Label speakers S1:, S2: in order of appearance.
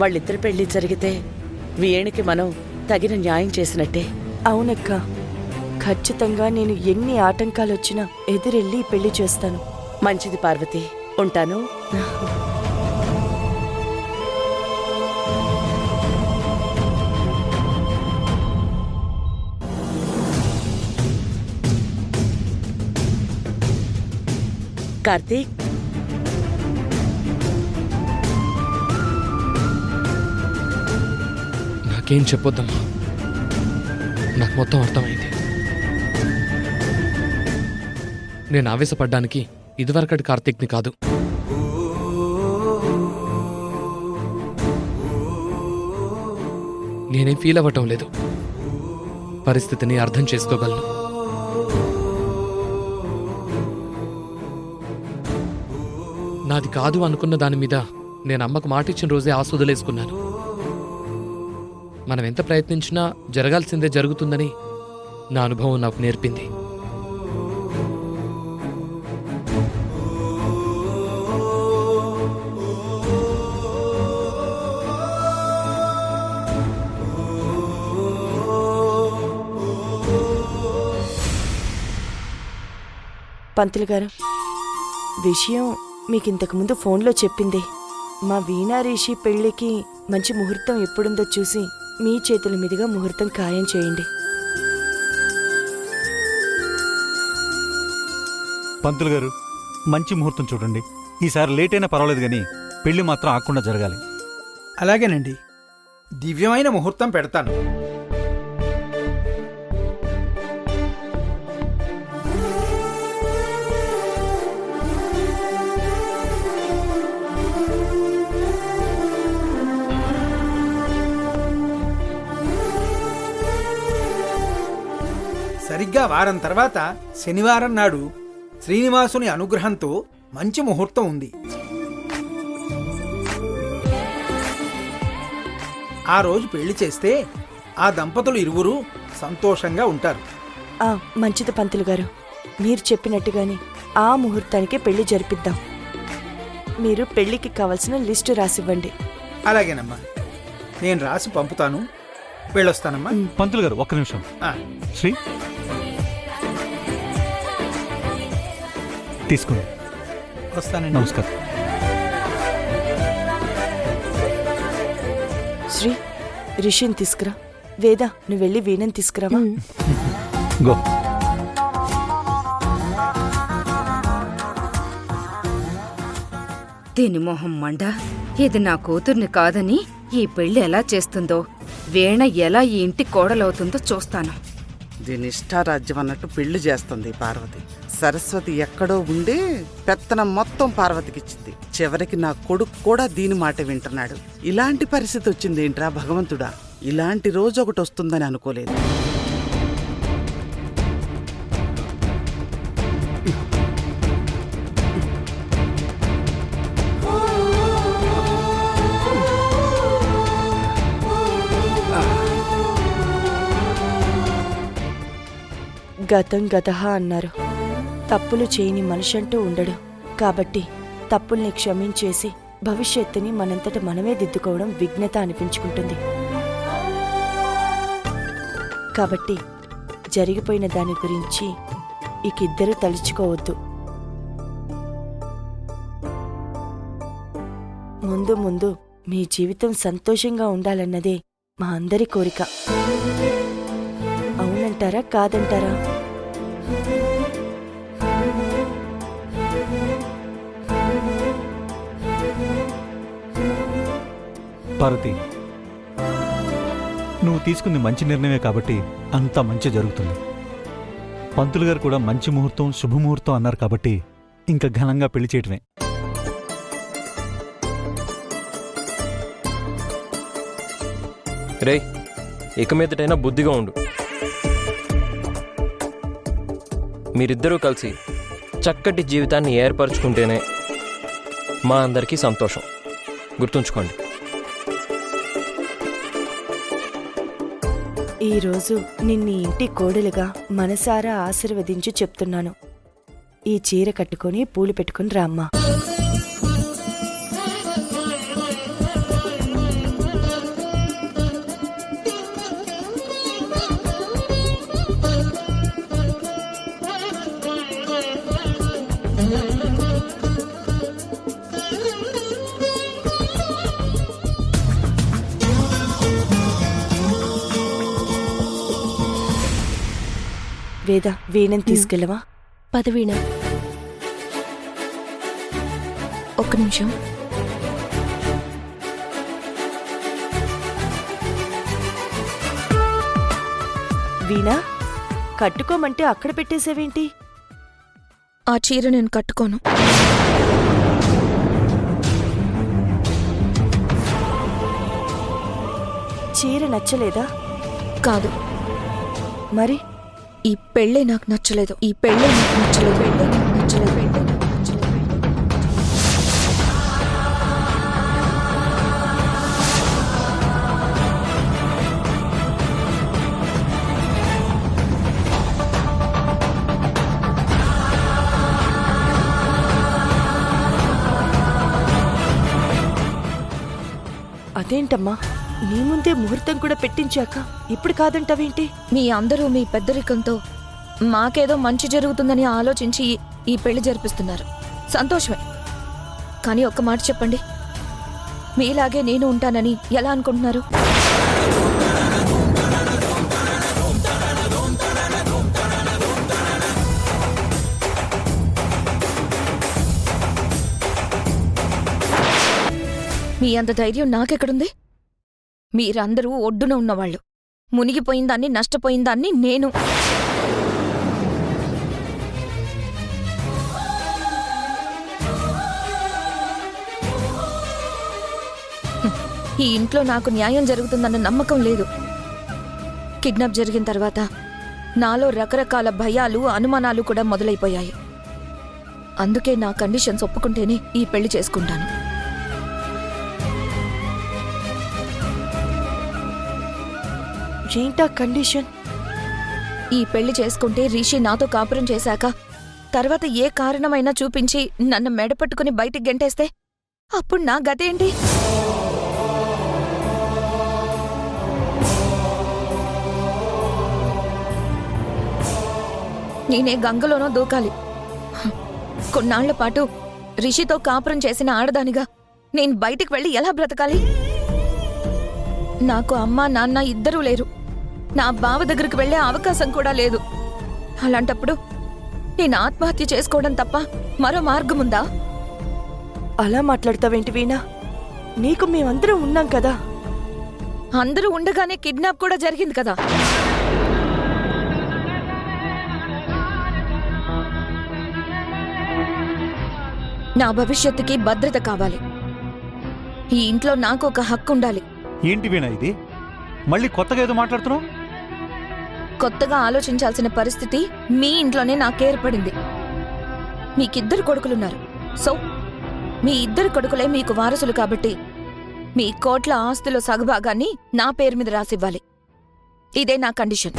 S1: వాళ్ళిద్దరి పెళ్లి జరిగితే వీణికి మనం తగిన న్యాయం చేసినట్టే.
S2: అవునక్క, ఖచ్చితంగా నేను ఎన్ని ఆటంకాలొచ్చినా ఎదురెళ్ళి పెళ్లి చేస్తాను.
S1: మంచిది పార్వతి, ఉంటాను. కార్తీక్,
S3: నాకేం చెప్పొద్దమ్మా, నాకు మొత్తం అర్థమైంది. నేను ఆవేశపడ్డానికి ఇదివరకటి కార్తీక్ని కాదు. నేనేం ఫీల్ అవ్వటం లేదు, పరిస్థితిని అర్థం చేసుకోగలను. నాది కాదు అనుకున్న దాని మీద నేను అమ్మకు మాటిచ్చిన రోజే ఆస్వదలేసుకున్నాను. మనం ఎంత ప్రయత్నించినా జరగాల్సిందే జరుగుతుందని నా అనుభవం నాకు నేర్పింది.
S2: పంతులు గారు, విషయం మీకింతకుముందు ఫోన్లో చెప్పింది. మా వీణా రిషి పెళ్లికి మంచి ముహూర్తం ఎప్పుడుందో చూసి మీ చేతుల మీదుగా ముహూర్తం ఖాయం చేయండి.
S4: పంతులు గారు, మంచి ముహూర్తం చూడండి. ఈసారి లేట్ అయినా పర్వాలేదు కానీ పెళ్లి మాత్రం ఆకుండా జరగాలి.
S5: అలాగేనండి, దివ్యమైన ముహూర్తం పెడతాను. సరిగ్గా వారం తర్వాత శనివారం నాడు శ్రీనివాసుని అనుగ్రహంతో మంచి ముహూర్తం ఉంది. ఆ రోజు పెళ్లి చేస్తే ఆ దంపతులు ఇరువురు సంతోషంగా ఉంటారు.
S2: మంచిది పంతులు గారు, మీరు చెప్పినట్టుగానే ఆ ముహూర్తానికే పెళ్లి జరిపిద్దాం. మీరు పెళ్లికి కావలసిన లిస్టు రాసివ్వండి.
S5: అలాగేనమ్మా, నేను రాసి పంపుతాను. వెళ్ళొస్తానమ్మా.
S4: పంతులు గారు, ఒక్క నిమిషం. శ్రీ, తీసుకోండి.
S5: వస్తానండి.
S4: నమస్కారం.
S2: శ్రీ, రిషిని తీసుకురా. వేద, నువ్వు వెళ్ళి వీణని తీసుకురావా?
S4: గో.
S6: దీని మొహం మండ, ఇది నా కూతుర్ని కాదని ఈ పెళ్లి ఎలా చేస్తుందో, వీణ ఎలా ఈ ఇంటి కోడలవుతుందో చూస్తాను.
S7: దీని ఇష్టారాజ్యం అన్నట్టు పెళ్లి చేస్తుంది పార్వతి. సరస్వతి ఎక్కడో ఉండి పెత్తనం మొత్తం పార్వతికిచ్చింది. చివరికి నా కొడుకు కూడా దీని మాట వింటున్నాడు. ఇలాంటి పరిస్థితి వచ్చింది ఏంట్రా భగవంతుడా, ఇలాంటి రోజు ఒకటి వస్తుందని అనుకోలేదు.
S2: గతం గతహ అన్నారు. తప్పులు చేయని మనిషంటూ ఉండడు. కాబట్టి తప్పుల్ని క్షమించేసి భవిష్యత్తుని మనంతట మనమే దిద్దుకోవడం విఘ్నత అనిపించుకుంటుంది. కాబట్టి జరిగిపోయిన దాని గురించి ఇకిద్దరూ తలుచుకోవద్దు. ముందు ముందు మీ జీవితం సంతోషంగా ఉండాలన్నదే మా అందరి కోరిక. అవునంటారా కాదంటారా?
S4: పార్వతి, నువ్వు తీసుకుంది మంచి నిర్ణయమే కాబట్టి అంతా మంచి జరుగుతుంది. పంతులు గారు కూడా మంచి ముహూర్తం శుభముహూర్తం అన్నారు కాబట్టి ఇంకా ఘనంగా పెళ్లి చేయటమే.
S8: రే, ఇక మీదటైనా బుద్ధిగా ఉండు. మీరిద్దరూ కలిసి చక్కటి జీవితాన్ని ఏర్పరచుకుంటేనే మా అందరికీ సంతోషం. గుర్తుంచుకోండి.
S2: ఈరోజు నిన్ను ఇంటి కోడలుగా మనసారా ఆశీర్వదించి చెప్తున్నాను. ఈ చీర కట్టుకొని పూలు పెట్టుకుని రామ్మా. వేద, వీణని తీసుకెళ్ళవా?
S9: పదవీణ, ఒక్క నిమిషం.
S2: వీణా, కట్టుకోమంటే అక్కడ పెట్టేసేవేంటి?
S9: ఆ చీర నేను కట్టుకోను.
S2: చీర నచ్చలేదా?
S9: కాదు,
S2: మరి
S9: ఈ పెళ్ళే నాకు నచ్చలేదు. ఈ పెళ్ళే నాకు నచ్చలేదు. పెళ్ళే నాకు నచ్చలేదు. పెళ్ళే నాకు నచ్చలేదు.
S2: అదేంటమ్మా, నీ ముందే ముహూర్తం కూడా పెట్టించాక ఇప్పుడు కాదంటావేంటి?
S9: మీ అందరూ మీ పెద్దరికంతో మాకేదో మంచి జరుగుతుందని ఆలోచించి ఈ పెళ్లి జరిపిస్తున్నారు. సంతోషమే. కానీ ఒక్క మాట చెప్పండి, మీలాగే నేను ఉంటానని ఎలా అనుకుంటున్నారు? మీ అంత ధైర్యం నాకెక్కడుంది? మీరందరూ ఒడ్డున ఉన్నవాళ్ళు. మునిగిపోయిందాన్ని, నష్టపోయిందాన్ని నేను. ఈ ఇంట్లో నాకు న్యాయం జరుగుతుందన్న నమ్మకం లేదు. కిడ్నాప్ జరిగిన తర్వాత నాలో రకరకాల భయాలు, అనుమానాలు కూడా మొదలైపోయాయి. అందుకే నా కండిషన్స్ ఒప్పుకుంటేనే ఈ పెళ్లి చేసుకుంటాను.
S2: ఏంటా కండిషన్?
S9: ఈ పెళ్లి చేసుకుంటే రిషి నాతో కాపురం చేశాక తర్వాత ఏ కారణమైనా చూపించి నన్ను మెడపట్టుకుని బయటికి గెంటేస్తే అప్పుడు నా గతేంటి? నేనే గంగలోనో దూకాలి. కొన్నాళ్ల పాటు రిషితో కాపురం చేసిన ఆడదానిగా నేను బయటికి వెళ్ళి ఎలా బ్రతకాలి? నాకు అమ్మా, నాన్న ఇద్దరూ లేరు. నా బావ దగ్గరికి వెళ్లే అవకాశం కూడా లేదు. అలాంటప్పుడు నేను ఆత్మహత్య చేసుకోవడం తప్ప మరో మార్గముందా?
S2: అలా మాట్లాడతావేంటి వీణా? నీకు మేమందరం ఉన్నాం కదా.
S9: అందరూ ఉండగానే కిడ్నాప్ కూడా జరిగింది కదా. నా భవిష్యత్తుకి భద్రత కావాలి. ఈ ఇంట్లో నాకు ఒక హక్కు ఉండాలి.
S4: ఏంటి వీణా ఇది? మళ్ళీ కొత్తగా ఏదో మాట్లాడుతున్నావు?
S9: కొత్తగా ఆలోచించాల్సిన పరిస్థితి మీ ఇంట్లోనే నాకేర్పడింది. మీకిద్దరు కొడుకులున్నారు. సో మీ ఇద్దరు కొడుకులే మీకు వారసులు కాబట్టి మీ కోట్ల ఆస్తుల సగభాగాన్ని నా పేరు మీద రాసివ్వాలి. ఇదే నా కండిషన్.